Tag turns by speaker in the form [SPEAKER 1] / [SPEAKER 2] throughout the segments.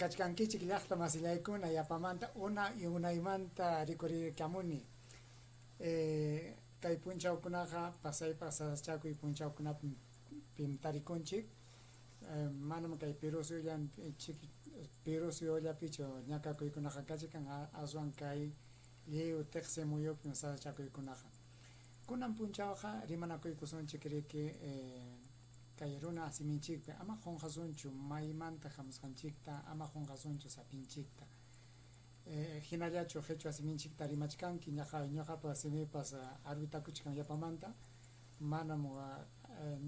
[SPEAKER 1] kachkankichik llaqta masillaykuna yapamanta unaymanta rikuririkamuni kay punchawkunaqa pasaschakuy punchawkunapi tarikunchik manam kay Perú suyullapichu ñakakuykunaqa kachikan aswan kay lliw tiqsi muyupi sasachakuykunaqa kunan punchawqa rimanakuykusunchik riki kay runa asiminchikpi ama qunqasunchu maymanta hamusqanchikta ama qunqasunchu sapinchikta hinallachu qhichwa asiminchikta rimachkanki ñuqapa simipas arwitakuchkan yapamanta manam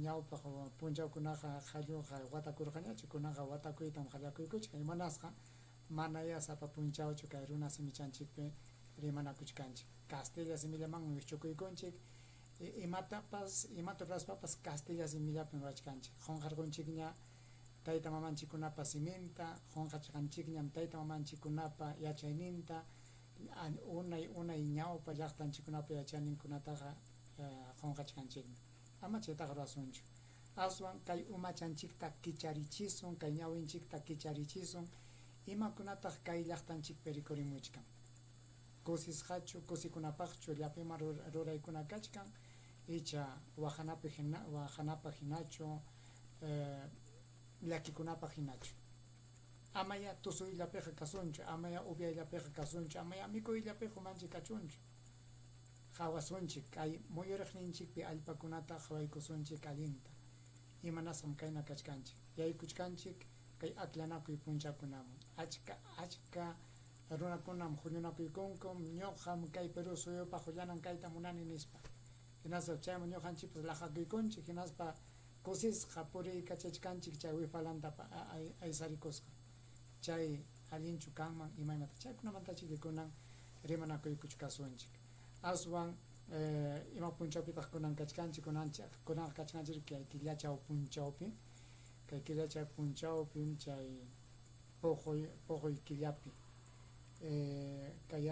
[SPEAKER 1] ñawpaq punchawkunaqa qhalluqa watakurqañachu kunaqa watakuytam qhallakuykuchkan imanasqa manaya sapa punchawchu kay runa simichanchikpi rimanakuchkanchik Castilla simillamanmi wichukuykunchik imata ruraspapas Castilla simillapi rurachkanchik qunqarqunchikña tayta mamanchikkunapa siminta qunqachkanchikñam tayta mamanchikkunapa yachayninta unay ñawpa llaqtanchikkunapa yachayninkunataqa qunqachkanchikmi ama chaytaqa rurasunchu aswan kay umachanchikta kicharichisun kay ñawinchikta kicharichisun imakunataq kay llaqtanchikpi rikurimuchkan kusisqachu kusikunapaqchu llapima ruraykuna kachkan icha wahanapa hinachu llakikunapaq hinachu amaya tusuyllapiqa kasunchu amaya upiayllapiqa kasunchu amaya mikuyllapiqa umanchik kachunchu hawasunchik kay muyuriqninchikpi allpakunata hawaykusunchik allinta imanasqam kayna kachkanchik yaykuchkanchik kay aklanakuy punchakunaman achka runakunam huñunakuykunkum ñuqam kay Perú suyupa hullanan kayta munani nispa hinaspa chayman ñuqanchikpas laqakuykunchik hinaspa kusisqa puriykachachkanchik chay wifalantapa aysarikusqa chay allinchu kanman imaynata chaykunamantachik kunan rimanakuykuch kasunchik aswan ima punchawpitaq kunan kachkanchik kunan kachkanchik kay killachaw punchawpi kay killachaw punchawpi chay puquy killapi kay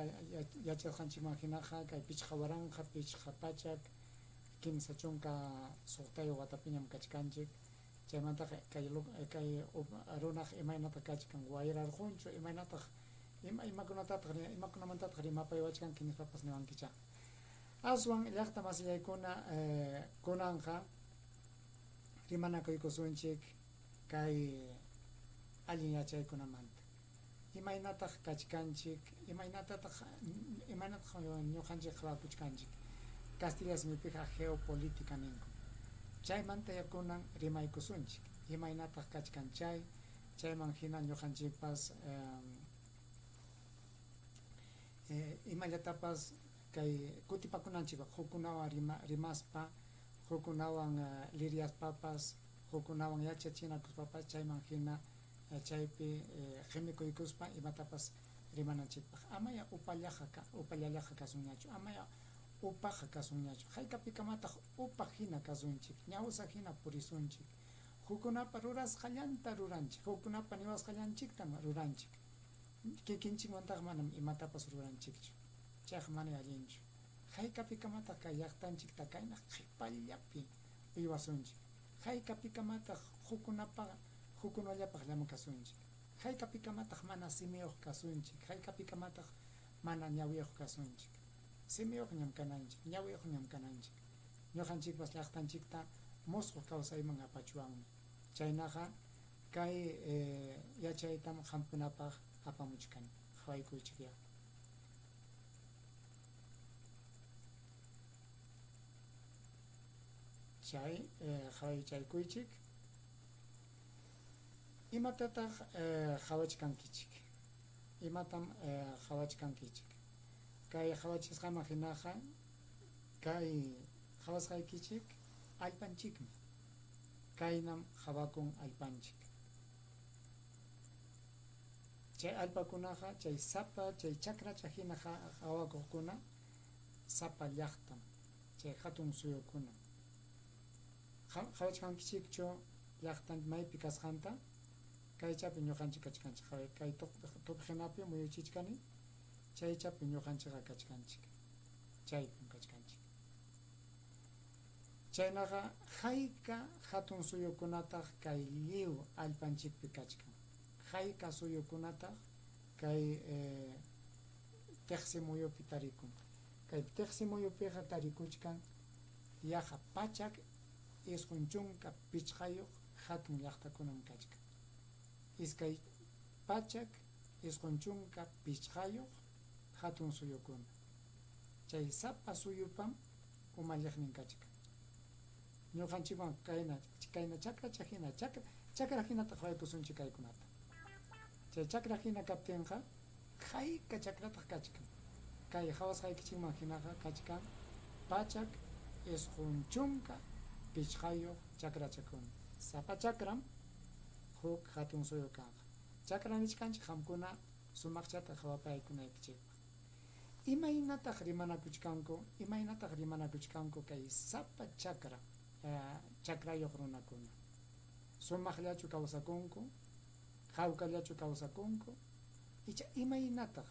[SPEAKER 1] yachasqanchikman hinaqa kay pichqa waranja pichqa pachak kimsa chunka suqtayu watapiñam kachkanchik chaymantaqa kay runaq imaynata kachkan wayrarqunchu imakunamantataq rimapaywachkanki nispapas niwankicha aswan llaqta masillaykuna kunanqa rimanakuykusunchik kay allin yachaykunamanta imaynataq kachkanchik imaynataq ñuqanchik qhawakuchkanchik Castilla simipiqa geopolítica ninku chaymanta yakunan rimaykusunchik imaynataq kachkan chayman hina ñuqanchikpas imallatapas kay kutipakunanchik hukkunawan rimaspa hukkunawan liriaspapas hukkunawan yachachinakuspapas chayman hina chaypi qimikuykuspa imatapas rimananchikpaq amaya upallallaqa kasunñachu amaya upaqa kasunñachu hayk'apikamataq upaq hina kasunchik ñawsa hina purisunchik hukkunapa rurasqallanta ruranchik hukkunapa niwasqallanchiktama ruranchik kikinchikmantaqa manam imatapas ruranchikchu chayqa mana allinchu hayk'apikamata kay llaqtanchikta kayna qhipallapi uywasunchik hayk'apikamata hukkunallapaq llama kasunchik hayk'apikamata mana simiyuq kasunchik hayk'apikamata mana ñawiyuq kasunchik simiyuqñam kananchik ñawiyuqñam kananchik ñuqanchikpas llaqtanchikta musqu kawsayman apachuwanmi chaynaqa kay yachaytam qamkunapaq apamuchkani hawaykuychikya chay hawachaykuychik imatataq hawachkankichik imatam hawachkankichik kay hawachisqaman hinaqa kay hawasqaykichik allpanchikmi kaynam hawakun allpanchik chay allpakunaqa chay chakracha hina hawakuqkuna sapa llaqtam chay hatun suyukuna hawachkankichikchu llaqtan maypi kasqanta kaychapi ñuqanchik kachkanchik kay tuqhinapi muyuchichkani chaychapi ñuqanchikqa kachkanchik chaypim kachkanchik chaynaqa hayka hatun suyukunataq kay lliw allpanchikpi kachkan hayka suyukunata kay teqsimuyupi tarikun. Kay teqsimuyupiqa tarikuchkan yaqa pachak isqun chunka pichqayuq hatun llaqtakunam kachka. Iskay pachak isqun chunka pichqayuq hatun suyukuna. Chay sapa suyupam umalliqnin kachka. Ñuqanchikwan kayna chakra chajina chakra hinata qaypusunchik kaykunata. Chay chakra hina kaptinqa hayka chakrataq kachkan. Kay hawasqaykichikman hinaqa kachkan pachak isqun chunka pichqayuq chakrachakuna. Sapa chakram huk hatun suyu kanqa. Chakra nishkanchik hamkuna sumaqchata hawapaykunaykichikpaq. Imaynataq rimanakuchkanku kay sapa chakra chakrayuq runakuna. Sumaqllachu kawsakunku, hawkallachu kawsakunku, icha imaynataq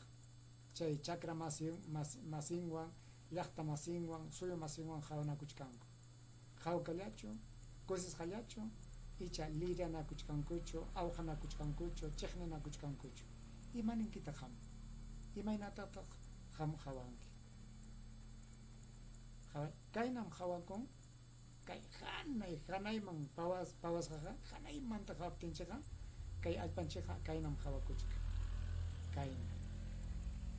[SPEAKER 1] chay chakra masinwan, llaqta masinwan, suyu masinwan hawnakuchkanku. Hawkallachu, kusisqallachu, icha liranakuchkankuchu, awqanakuchkankuchu, chiqninakuchkankuchu. Imaninkita ham, imaynataq ham hawanki. Kaynam hawakun, kay hanayman pawasqaqa, hanaymanta hawaptinchiqa, kay allpanchiqa kaynam hawakuchka. Kayna.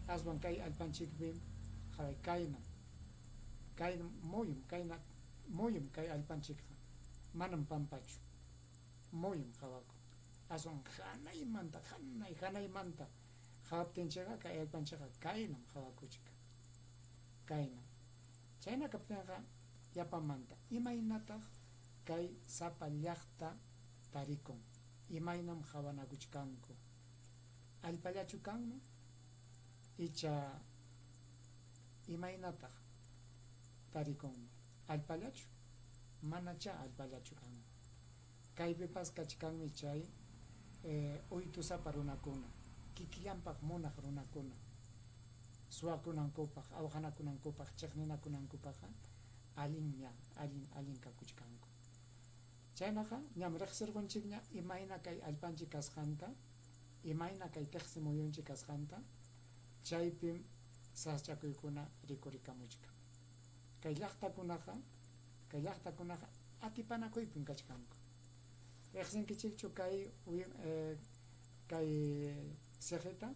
[SPEAKER 1] Aswan kay allpanchikpi kaynam muyum kay allpanchikqa. Manam pampachu. Muyum hawakun. Aswan hanaymanta hawaptinchiqa kay allpanchiqa kaynam hawakuchka. Kaynam. Chayna kaptinqa yapamanta imaynataq kay sapa llaqta tarikun. Imaynam hawanakuchkanku. Allpallachu kanmi icha imaynataq tarikunmi. Allpallachu manacha allpallachu kanmi. Kaypipas kachkanmi chay uytusapa runakuna, kikillanpaq munaq runakuna, suwakunankupaq, awqanakunankupaq, chiqninakunankupaqqa allin kakuchkanku. Chaynaqa ñam riqsirqunchikña imayna kay allpanchik kasqanta, imayna kay teqsimuyunchik kasqanta, chaypim saschakuykuna rikurikamuchka. Kay llaqtakunaqa atipanakuypim kachkanku. Riqsinkichikchu kay sejeta,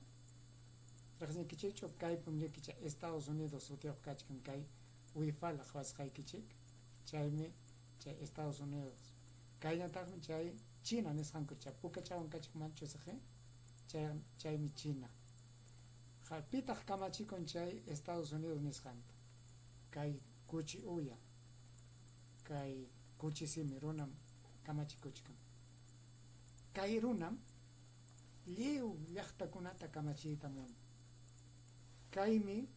[SPEAKER 1] riqsinkichikchu kaypim rikicha Estados Unidos sutiyoq kachkan kay Uifala hawasqaykichik, chaymi chay Estados Unidos. Kaynataqmi chay China nisqanku, chay pukachawan kachikmanchu saje, chaymi China. Pitaq kamachikun chay Estados Unidos nisqanta. Kay kuchi uya, kay kuchi simi runam kamachikuchkan. Kay runam lliw llaqtakunata kamachiyta munan. Kaymi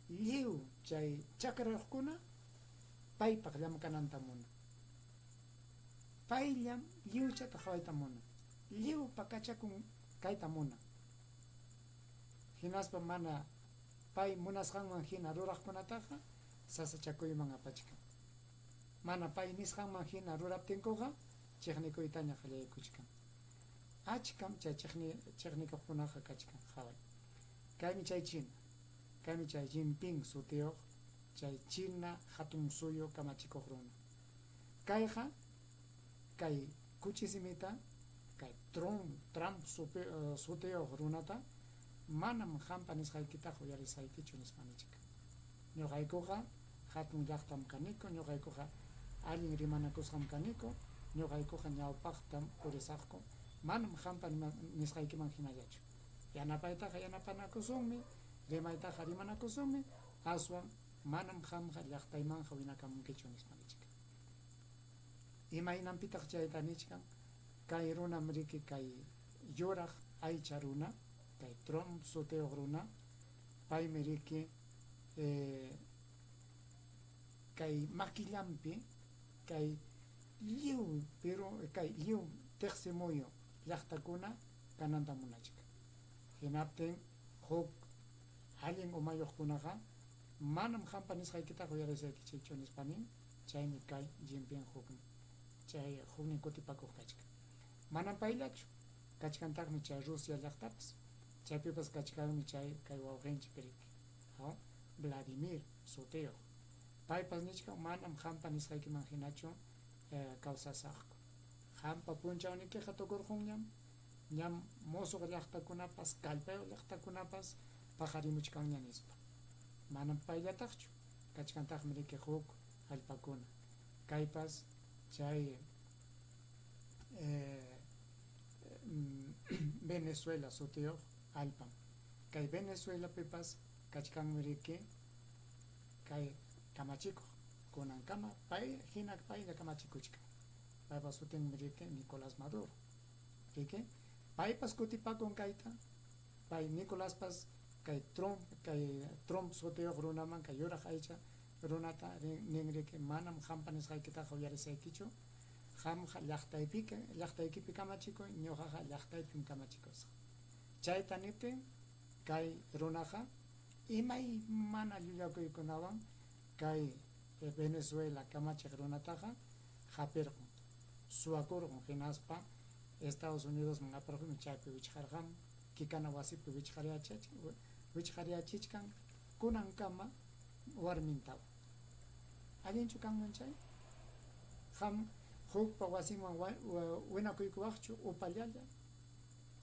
[SPEAKER 1] lliw chay chakraqkuna paypaq llamkananta munan. Payllam lliwchata hawayta munan. Lliw pakachakun kayta munan. Hinaspa mana pay munasqanman hina ruraqkunataqa sasachakuyman apachkan. Mana pay nisqanman hina ruraptinkuqa chiqnikuytaña qallaykuchkan. Achkam chay chiqnikuqkunaqa kachkan haway. Kaymi chay China, kaymi chay Jinping sutiyoq, chay China hatun suyu kamachikuq runa. Kayqa kay kuchisimita, kay Trump sutiyoq runata manam hampa nisqaykitaqa uyarisqaykichu nisqanichika. Ñuqaykuqa hatun llaqtam kaniku, ñuqaykuqa allin rimanakusqam kaniku, ñuqaykuqa ñawpaqtam purisaqku, manam hampa nisqaykiman hinallachu. Yanapaytaqa yanapanakusunmi, rimaytaqa rimanakusunmi, aswan manam hamqa llaqtaymanqa winakamunkichu nisqanichika. Imaynanpitaq chayta nichkan, kay runam riki kay yuraq aycha runa, kay Trump sutiyoq runa, paymi riki kay maquillampi kay lliw teqsimuyu llaqtakuna kananta munachka. Hinaptin huk allin umayuqkunaqa manam hampa nisqaykitaqa uyarisaykichichu nispanin, chaymi kay Jinping huknin kutipakuq kachka. Manam payllachu, kachkantaqmi chay Rusia llaqtapas chaypipas kachkanmi chay kay wawqinchik riki Vladimir sutiyuq paypas nichka manam hampa nisqaykiman hinachu kawsasaqku hampa punchawniykiqa tukurqunñam ñam musuq llaqtakunapas kallpayuq llaqtakunapas paqarimuchkanña nispa manam payllataqchu kachkantaqmi riki huk allpakuna kaypas chay Venezuela sutiyuq allpam kay Venezuela pipas kachkanmi riki kay kamachikuq kunankama pay hina paylla kamachikuchkan paypas sutinmi riki Nicolás Maduro riki paypas kutipakun kayta pay Nicoláspas kay Trump sutiyuq runaman kay yuraq aycha runata nin riki manam hampa nisqaykitaqa uyarisaykichu qamqa llaqtaykipi kamachikuy ñuqaqa llaqtaypim kamachikusqa chayta niptin kay runaqa imay mana llullakuykunawan kay Venezuela kamachiq runataqa hapirqun suwakurqun hinaspa Estados Unidos man aparqunmi chaypi wichqarqan kikana wasipi wichqaryachishkan kunankama warmintawan allinchu kanman chay qam hukpa wasinman winakuykuwaqchu upallalla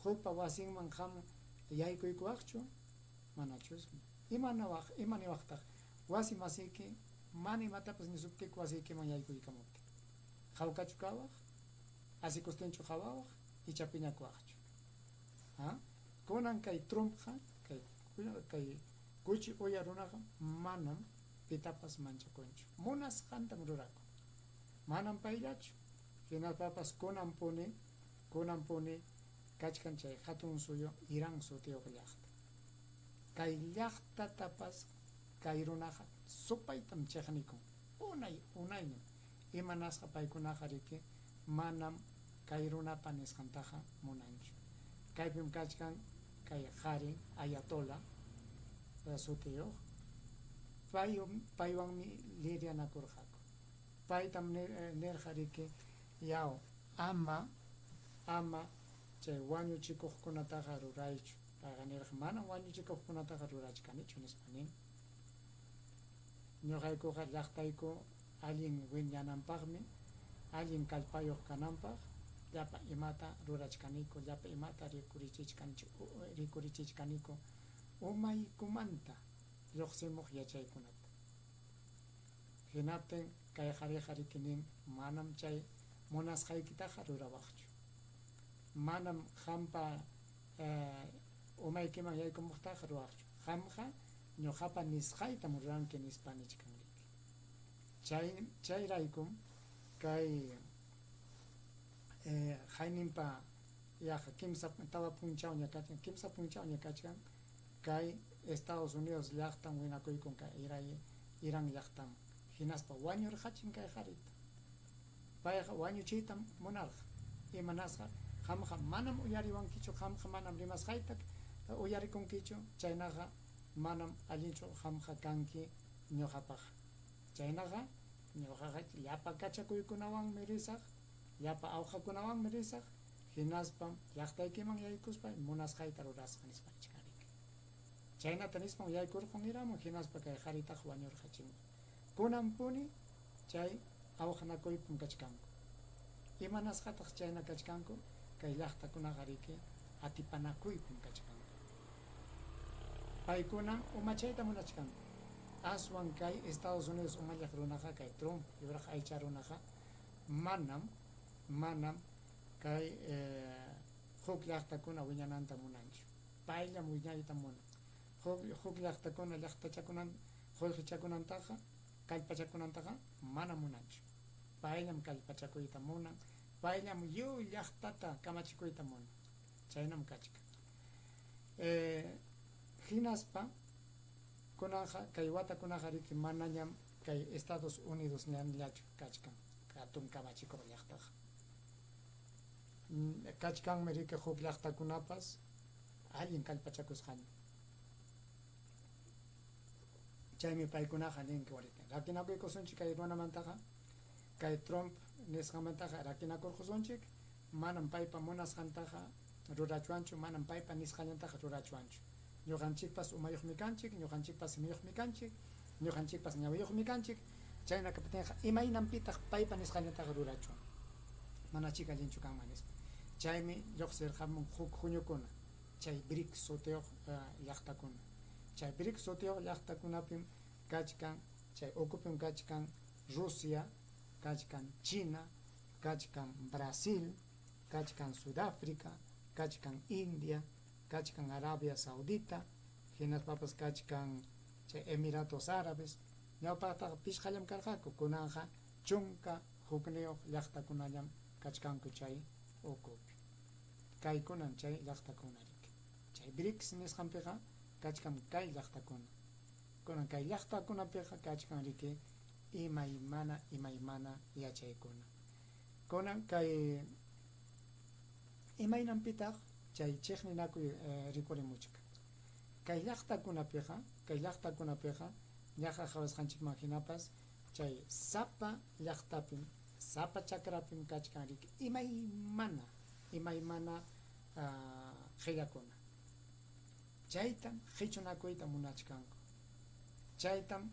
[SPEAKER 1] hukpa wasinman qam yaykuykuwaqchu manachusmi imaniwaqtaq wasi masiyki mana imatapas nisuptiki wasiykiman yaykuykamuptin hawkachu kawaq asikustinchu hawawaq ichapiñakuwaqchu kunan kay Trumpqa kay kuchi uya runaqa manam pitapas manchakunchu munasqantam rurakun manam payllachu hinapapas kunampuni kachkan chay hatun suyo Irán sutiyuq llaqta kay llaqtatapas kay runaqa supaytam chiqnikun unayñam imanasqa paykunaqa riki manam kay runapa nisqantaqa munanchu kaypim kachkan kay qari Ayatollah sutiyuq paywanmi lidianakurqaku paytam nirqa riki yaw ama chay wañuchikuqkunataqa ruraychu payqa nirqa manam wañuchikuqkunataqa rurachkanichu nispa nin ñuqaykuqa llaqtayku allin wiñananpaqmi allin kallpayuq kananpaq llapa imata rurachkaniku llapa imata rikurichichkaniku umaykumanta lluqsimuq yachaykunata hinaptin kay qariqa nin manam chay munasqaykitaqa rurawaqchu manam hampa umaykiman yaykumuqtaqa ruwaqchu qamqa ñuqapa nisqaytam ruranki nispa nichkan riki chayraykum kay hayninpa yaqa kimsa punchawña kachkan kay Estados Unidos llaqtan winakuykun kay Irán llaqtan hinaspa wañurqachin kay qarita payqa wañuchiytam munarqa imanasqa qamqa manam uyariwankichu qamqa manam rimasqayta uyarikunkichu chaynaqa manam allinchu qamqa kanki ñuqapaq chaynaqa ñuqaqa llapa kachakuykunawanmi risaq llapa awqakunawanmi risaq hinaspam llaqtaykiman yaykuspa munasqayta rurasqa nispa nichkanriki chaynata nispan yaykurqun iramun hinaspa kay qaritaqa wañurqachimun kunampuni chay awqanakuypun kachkanku imanasqataq chayna kachkanku kay llaqtakunaqa riki atipanakuypun kachkanku paykuna umachayta munachkanku aswan kay Estados Unidos umallaq runaqa kay Trump yuraq aycha runaqa manam kay huk llaqtakuna wiñananta munanchu payllam wiñayta munan huk llaqtakuna qullqichakunantaqa kallpachakunantaqa mana munanchu payllam kallpachakuyta munan payllam lluy llaqtata kamachikuyta munan chaynam kachka hinaspa kunaqa kay watakunaqa riki manañam kay Estados Unidos ñanllachu kachkan hatun kamachikuq llaqtaqa kachkanmi riki huk llaqtakunapas allin kallpachakusqaña chaymi paykunaqa ninki waritin rakinakuykusunchik kay runamantaqa kay Trump nisqamantaqa rakinakurqusunchik manam paypa munasqantaqa rurachuanchu manam paypa nisqallantaqa rurachuanchu ñuqanchikpas umayuqmi kanchik ñuqanchikpas simiyuqmi kanchik ñuqanchikpas ñawiyuqmi kanchik chayna kaptinqa imaynanpitaq paypa nisqallantaqa rurachuan mana chikallinchu kanman nispa chaymi lluqsirqamun huk huñukuna chay BRICS sutiyuq llaqtakuna chay BRICS sutiyuq llaqtakunapim kachkan chay ukupim kachkan Rusia kachkan China kachkan Brasil kachkan Sudáfrica kachkan India kachkan Arabia Saudita hinaspapas kachkan chay Emiratos Árabes ñawpaqtaqa pishqallam karqaku kunanqa chunka hukniyuq llaqtakunallam kachkanku chay ukupi kaykunan chay llaqtakuna riki chay BRICS nisqanpiqa kachkan kay llaqtakuna kunan kay llaqtakunapiqa kachkan riki imaymana yachaykuna kunan kay imaynanpitaq chay chiqninakuy rikurimuchka kay llaqtakunapiqa ñaqa qhawasqanchikman hinapas chay sapa llaqtapim sapa chakrapim kachkan riki imaymana qhillakuna chaytam qhichunakuyta munachkanku chaytam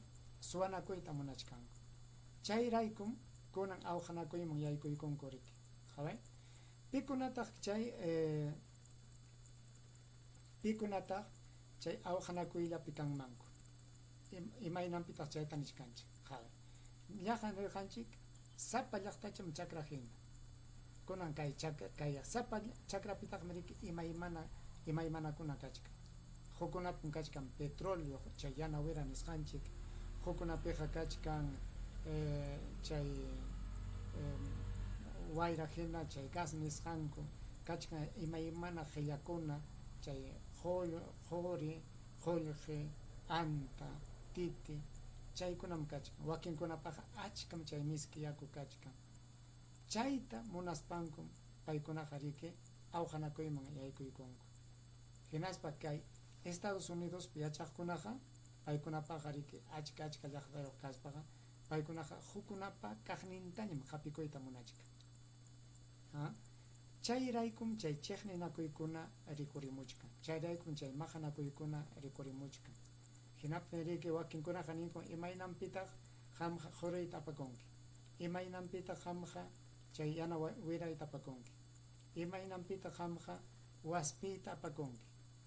[SPEAKER 1] suwanakuyta munachkanku chayraykum kunan awqanakuyman yaykuykunku riki qhaway pikunataq chay awqanakuyllapi kanmanku imaynanpitaq chayta nishkanchik qhaway llaqa nirqanchik sapa llaqtacham chakra hina kunan kay sapa chakrapitaqmi riki imaymanakuna kachkan hukunapim kachkan petróleo chay yana wira nisqanchik hukunapiqa kachkan chay wayra hina chay gas nisqanku kachkan imaymana qhillakuna chay qhuri qullqi anta titi chaykunam kachkan wakinkunapaqa achkam chay miski yaku kachkan chayta munaspankum paykunaqa riki awqanakuyman yaykuykunku hinaspa kay Estados Unidos yachaqkunaqa paykunapaqa riki achka llaqtayuq kaspaqa paykunaqa hukunapa kaqnintañam qapikuyta munachka chayraykum chay chiqninakuykuna rikurimuchkan chayraykum chay maqanakuykuna rikurimuchkan hinaptin riki wakinkunaqa ninkun imaynanpitaq qamqa quruyta apakunki imaynanpitaq qamqa chay yana wirayta apakunki imaynanpitaq qamqa waspita apakunki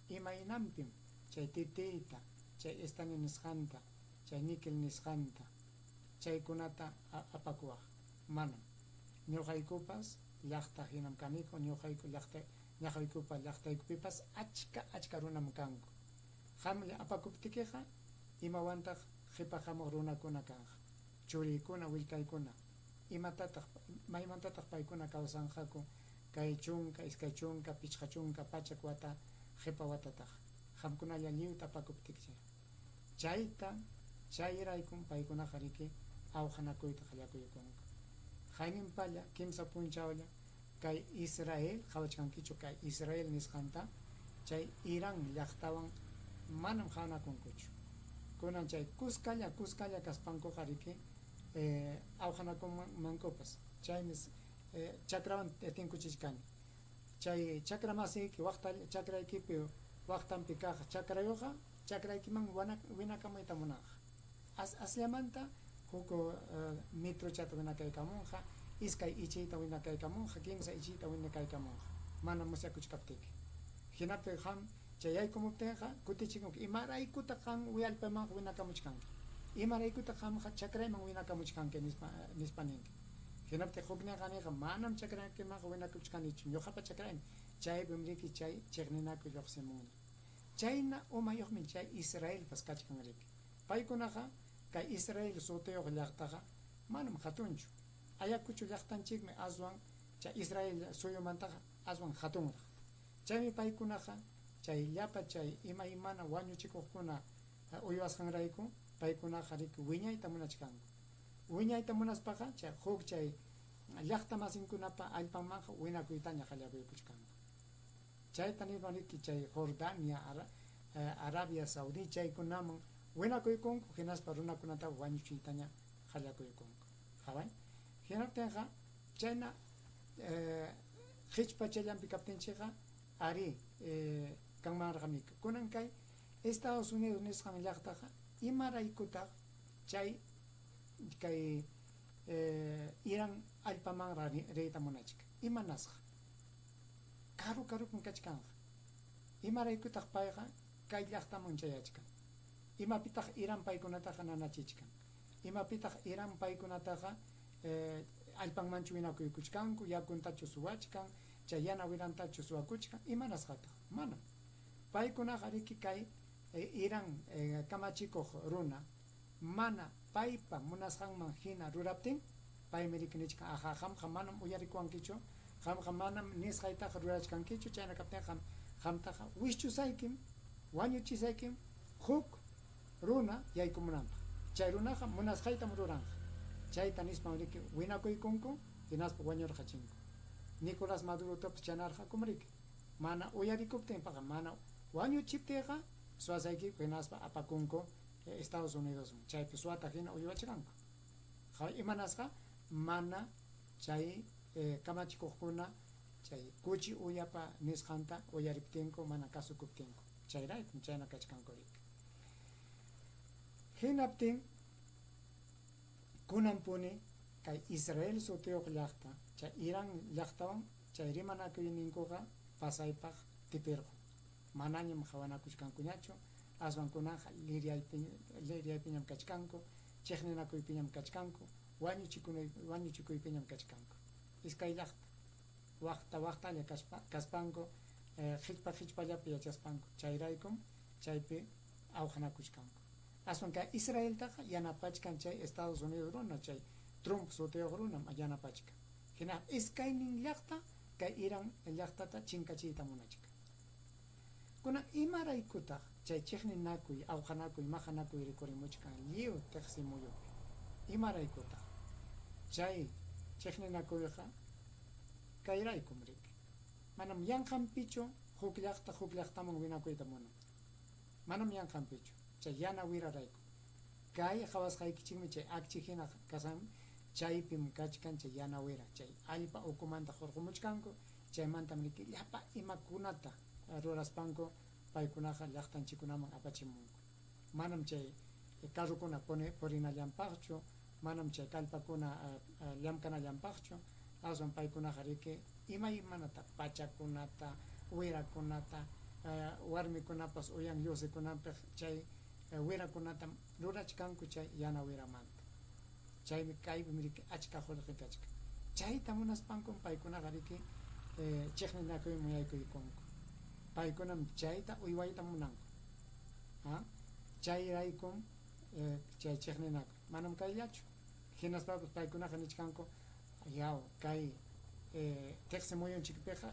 [SPEAKER 1] imaynanpim chay titita chay estaño nisqanta chay níquel nisqanta chaykunata apakuwaq manam ñuqaykupas llaqta hinam kaniku ñuqaykupas llaqtaykupipas achka runam kanku qamlla apakuptikiqa imawantaq qhipahamuq runakuna kanqa churiykuna willkaykuna maymantataq paykuna kawsanqaku kay chunka iskay chunka pichqa chunka pachak wata qhipa watataq qamkunalla lliwta apakuptikcha chayraykum paykunaqa riki awqanakuyta qallakuykunku qayninpalla kimsa punchawlla kay Israel qhawachkankichu kay Israel nisqanta chay Irán llaqtawan manam qhawnakunkuchu kunan chay kuskalla kaspankuqa riki awqanakumankupas chaymi chakrawan tinkuchishkani chay chakra masiyki chakraykipi waqtanpi kaq chakrayuqa chakraykiman winakamayta munaq aslamanta huk metruchata winakaykamunqa iskay ichiyta winakaykamunqa kimsa ichiyta winakaykamunqa mana musyakuchkaptiki hinaptin qam chay yaykumuptinqa kutichikunki imaraykuta qam uyallpamanqa winakamuchkanki imaraykuta qamqa chakrayman winakamuchkanki nispa ninki hinaptin hukninqa niqa manam chakraykimanqa winakuchkanichu ñuqapa chakraymi chaypim riki chay chiqninakuy lluqsimuni chayna umayuqmi chay Israelpas kachkan riki paykunaqa kay Israel sutiyuq llaqtaqa manam hatunchu ayakuchu llaqtanchikmi aswan chay Israel suyumantaqa aswan hatunraq chaymi paykunaqa chay llapa chay imaymana wañuchikuqkuna uywasqanrayku paykunaqa riki wiñayta munachkanku wiñayta munaspaqa chay huk chay llaqta masinkunapa allpanmanqa winakuytaña qallakuykuchkanku chayta nispa riki chay Jordania Arabia Saudita chaykunaman winakuykunku hinaspa runakunata wañuchiytaña qallakuykunku qhaway hinaptinqa chayna qhichpa chayllanpi kaptinchikqa ari kanmarqamik kunan kay Estados Unidos nisqan llaqtaqa imaraykutaq chay kay Irán allpaman reyta munachika imanasqa karu kun kachkanqa imaraykutaq payqa kay llaqtaman chayachkan imapitaq Irán paykunataqa nanachichkan imapitaq Irán paykunataqa allpanmanchu winakuykuchkanku yakuntachu suwachkan chay yana wirantachu suwakuchkan imanasqataq mana paykunaqa riki kay Irán kamachikuq runa mana paypa munasqanman hina ruraptin paymi rikinichkan aha qamqa manam uyarikuwankichu qamqa manam nisqaytaqa rurachkankichu chayna kaptinqa qamtaqa wischusaykim wañuchisaykim huk runa yaykumunanpaq chay runaqa munasqaytam ruranqa chayta nispan riki winakuykunku hinaspa wañurqachinku Nicolás Maduro topas chanarqakum riki mana uyarikuptinpaqa mana wañuchiptiqa suwasayki hinaspa apakunku Estados Unidos chaypi suwata hina uywachkanku imanasqa mana chay kamachikuqkuna chay kuchi uyapa nisqanta uyariptinku mana kasukuptinku chayraykum chayna kachkanku riki hinaptin kunanpuni kay Israel sutiyuq llaqta chay Irán llaqtawan chay rimanakuyninkuqa pasaypaq tipirqun manañam hawanakuchkankuñachu aswankunaqa liryaypiñam kachkanku chiqninakuypiñam kachkanku wañuchikuypiñam kachkanku iskay llaqta waqtalla kaspanku qhichpallapi yachaspanku chayraykum chaypi awqanakuchkanku aswan kay Israeltaqa yanapachkan chay Estados Unidos runa chay Trump sutiyuq runa yanapachkan hina iskaynin llaqta kay Irán llaqtata chinkachiyta munachkan kunan imaraykutaq chay chiqninakuy awqanakuy maqanakuy rikurimuchkan lliw tiqsimuyupi imaraykutaq chay chiqninakuyqa kayraykum riki manam yanqanpichu huk llaqtaman winakuyta munan manam yanqanpichu chay yana wirarayku kay qhawasqaykichikmi chay akchi hina kasan chaypim kachkan chay yana wira chay allpa ukumanta hurqumuchkanku chaymantam riki llapa imakunata ruraspanku paykunaqa llaqtanchikunaman apachimunku manam chay carrukuna purinallampaqchu manam chay kallpakuna llamkanallampaqchu aswan paykunaqa riki imaymanata pachakunata wirakunata warmikunapas uyan llusikunapaq chay wirakunata rurachkanku chay yana wiramanta chaymi kaypimi riki achka qullqi kachkan chayta munaspanku paykunaqa riki chiqninakuyman yaykuykunku paykunam chayta uywayta munanku chayraykum chay chiqninakuy manam kayllachu hinaspapas paykunaqa nichkanku yaw kay tiqsimuyunchikpiqa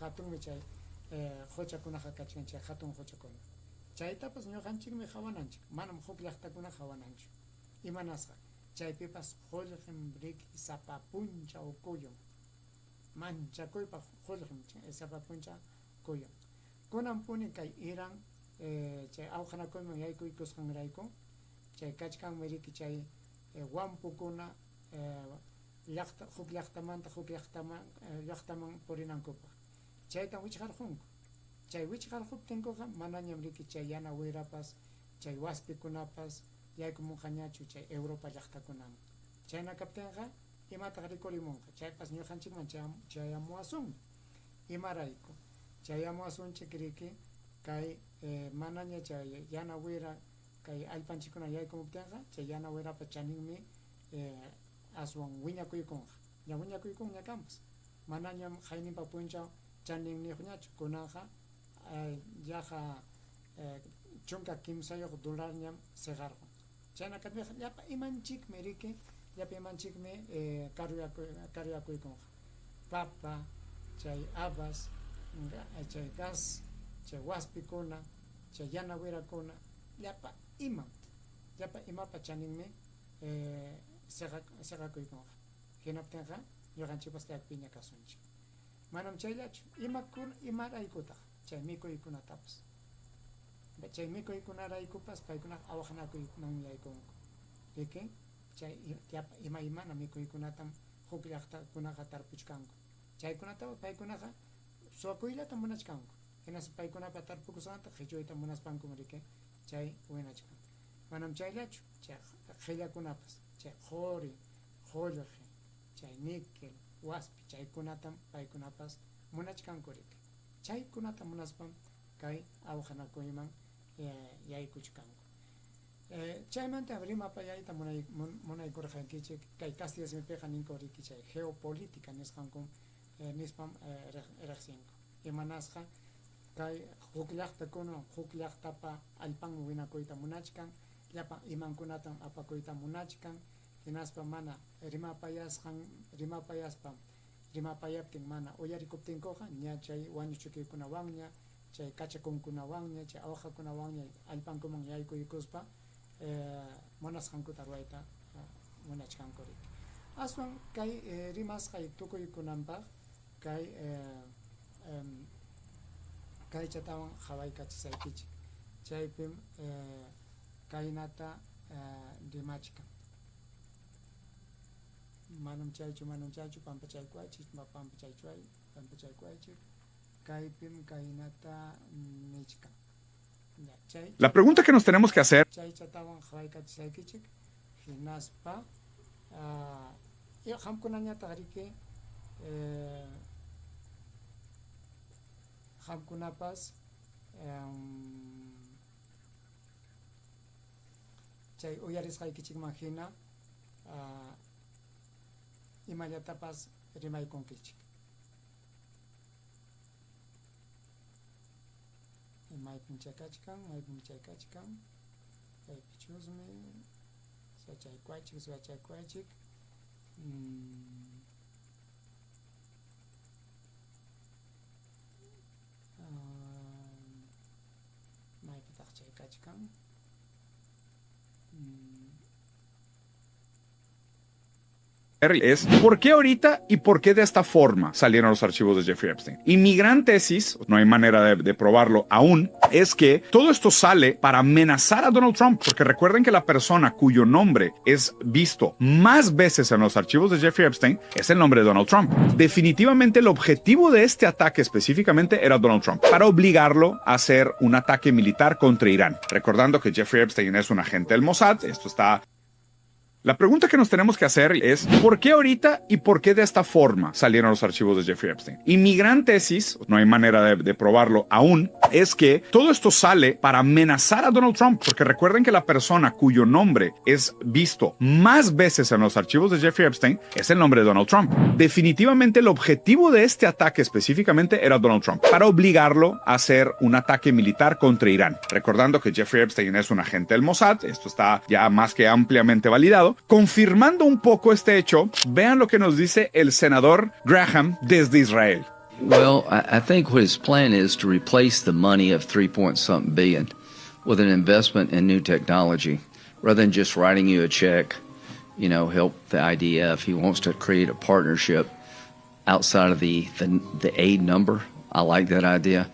[SPEAKER 1] hatunmi chay huchakunaqa kachkan chay hatun huchakuna chaytapas ñuqanchikmi hawananchik manam huk llaqtakuna hawananchu imanasqa chaypipas qullqim riki sapa puncha ukuyun manchakuypaq qullqim sapapuncha kuyun kunanpuni kay Irán chay awqanakuyman yaykuykusqanrayku chay kachkanmi riki chay wampukuna huk llaqtamanta huk llaqtaman purinankupaq chaytan wichqarqunku chay wichqarquptinkuqa manañam riki chay yana wirapas chay waspikunapas yaykumunqañachu chay Europa llaqtakunaman chayna kaptinqa imataq rikurimunqa chaypas ñuqanchikman chayamuwasunmi imarayku chayamuwasunchik riki kay manaña chay yana wira kay allpanchikuna yaykumuptinqa chay yana wirapa chaninmi aswan wiñakuykunqa ña wiñakuykunqa ña kanpas manañam hayninpa punchaw chaninniqñachu kunanqa yaqa chunka kimsayuq $ñam seqarqun chayna kaptinqa llapa imanchikmi riki llapa imanchikmi karuyakuykunqa papa chay habas chay gas chay waspikuna chay yana wirakuna llapa imapa chaninmi seqakuykunqa hinaptinqa ñuqanchikpas llakpiña kasunchik manam chayllachu imaraykutaq chay mikuykunatapas chay mikuykunaraykupas paykunaqa awaqnakuyman yaykunku riki chay imaymana mikuykunatam huk llaqtakunaqa tarpuchkanku chaykunatapas paykunaqa suakuylata munachkanku hinas paykunapa tarpukusanta qhichwayta munaspanku marike chay winachkan manam chayllachu chay qhillakunapas chay qori qollqi chay níquel waspi chaykunatam paykunapas munachkanku riki chaykunata munaspan kay awjanakuyman yaykuchkanku chaymanta rimapayayta munaykurqankichik kay Castilla-Simipiqa ninku riki chay geopolítica nisqanku nispam riqsinku imanasqa kay huk llaqtakuna huk llaqtapa allpanman winakuyta munachkan llapan imankunatam apakuyta munachkan hinaspa mana rimapayaptin mana uyarikuptinkuqa ña chay wañuchikuykunawanña chay kachakunkunawanña chay awqakunawanña allpankuman yaykuykuspa munasqankuta ruwayta munachkanku riki aswan kay rimasqay tukuykunanpaq kay kaychatawan hawaykachisaykichik chaypim kaynata rimachkan manam chaychu pampachaykuaychik kaypim kaynata nichkan.
[SPEAKER 2] La pregunta que nos tenemos que hacer
[SPEAKER 1] chaychatawan hawaykachisaykichik hinaspa hamkunañataq riki hamkunapas chay uyarisqaykichikman hina imallatapas rimaykunkichik maypim chaykachkan kaypichusmi suachaykuaychik maypitaq chaykachkan
[SPEAKER 2] es ¿por qué ahorita y por qué de esta forma salieron los archivos de Jeffrey Epstein? Y mi gran tesis, no hay manera de probarlo aún, es que todo esto sale para amenazar a Donald Trump, porque recuerden que la persona cuyo nombre es visto más veces en los archivos de Jeffrey Epstein es el nombre de Donald Trump. Definitivamente el objetivo de este ataque específicamente era Donald Trump, para obligarlo a hacer un ataque militar contra Irán. Recordando que Jeffrey Epstein es un agente del Mossad, esto está... La pregunta que nos tenemos que hacer es ¿por qué ahorita y por qué de esta forma salieron los archivos de Jeffrey Epstein? Y mi gran tesis, no hay manera de probarlo aún, es que todo esto sale para amenazar a Donald Trump, porque recuerden que la persona cuyo nombre es visto más veces en los archivos de Jeffrey Epstein es el nombre de Donald Trump. Definitivamente el objetivo de este ataque específicamente era Donald Trump, para obligarlo a hacer un ataque militar contra Irán. Recordando que Jeffrey Epstein es un agente del Mossad, esto está ya más que ampliamente validado. Confirmando un poco este hecho, vean lo que nos dice el senador Graham desde Israel.
[SPEAKER 3] Well, I think what his plan is to replace the money of 3-point-something billion with an investment in new technology, rather than just writing you a check, help the IDF. He wants to create a partnership outside of the aid number. I like that idea.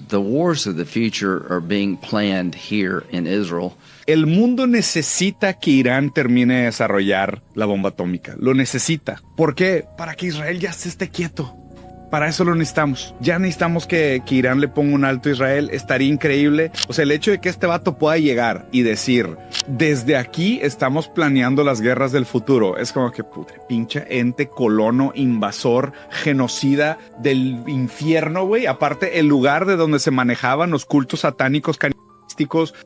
[SPEAKER 3] The wars of the future are being planned here in Israel.
[SPEAKER 2] El mundo necesita que Irán termine de desarrollar la bomba atómica. Lo necesita. ¿Por qué? Para que Israel ya se esté quieto. Para eso lo necesitamos. Ya necesitamos que Irán le ponga un alto a Israel. Estaría increíble. O sea, el hecho de que este vato pueda llegar y decir, desde aquí estamos planeando las guerras del futuro. Es como que, puta, pinche ente colono, invasor, genocida del infierno, güey. Aparte, el lugar de donde se manejaban los cultos satánicos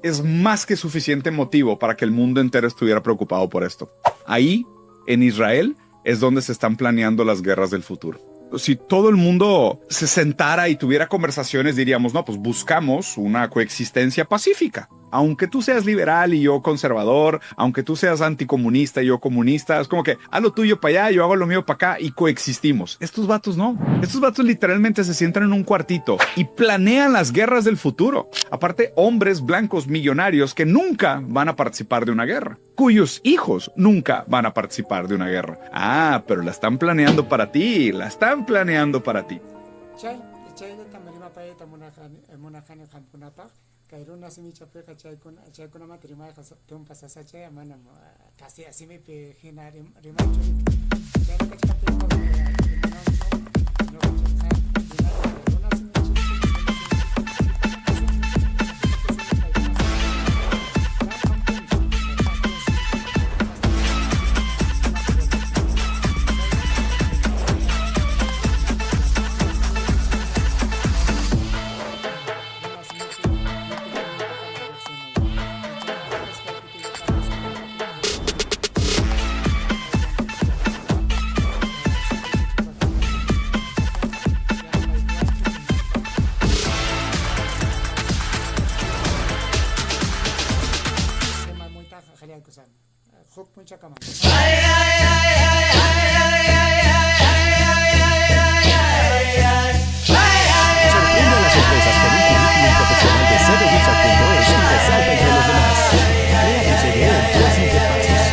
[SPEAKER 2] es más que suficiente motivo para que el mundo entero estuviera preocupado por esto. Ahí, en Israel, es donde se están planeando las guerras del futuro. Si todo el mundo se sentara y tuviera conversaciones, diríamos, no, pues buscamos una coexistencia pacífica. Aunque tú seas liberal y yo conservador, aunque tú seas anticomunista y yo comunista, es como que haz lo tuyo para allá, yo hago lo mío para acá y coexistimos. Estos vatos no. Estos vatos literalmente se sientan en un cuartito y planean las guerras del futuro. Aparte, hombres blancos millonarios que nunca van a participar de una guerra, cuyos hijos nunca van a participar de una guerra. Ah, pero la están planeando para ti, la están planeando para ti.
[SPEAKER 1] Kairuna simichape chaykuna matrimay tumpa sasache manam casi así me pejina rimacho María Kusama. Huk puncha kama.
[SPEAKER 4] Sorprende a las empresas con un currículum profesional de cedowizard.es y resalta entre los